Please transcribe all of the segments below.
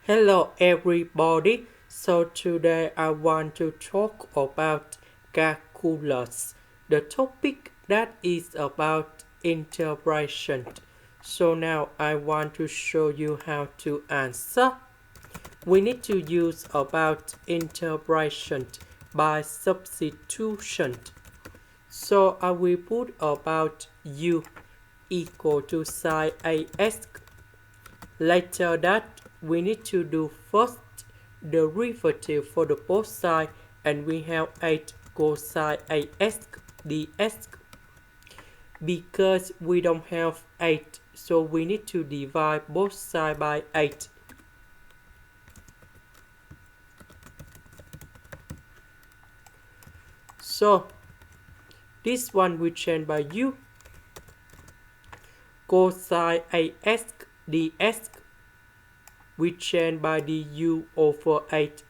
Hello everybody. So today I want to talk about calculus. The topic that is about integration. So now I want to show you how to answer. We need to use about integration by substitution. So I will put about u equal to sine as. Later that we need to do first derivative for the both sides, and we have 8 cosine as ds. Because we don't have 8, so we need to divide both sides by 8. So this one we change by u cosine as ds, we change by du over 8.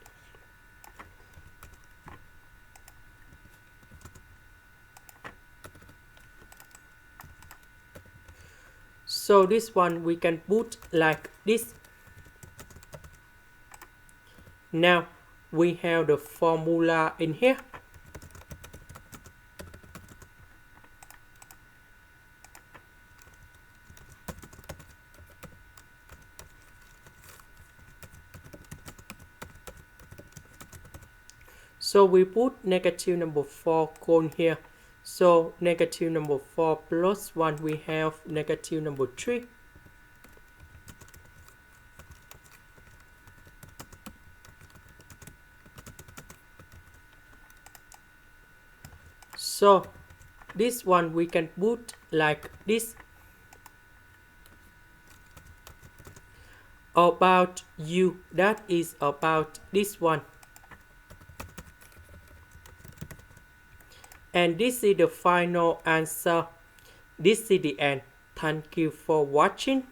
So this one we can put like this. Now we have the formula in here. So we put negative number 4 cone here. So negative number 4 plus 1, we have negative number 3. So this one we can put like this. About u, that is about this one. And this is the final answer. This is the end. Thank you for watching.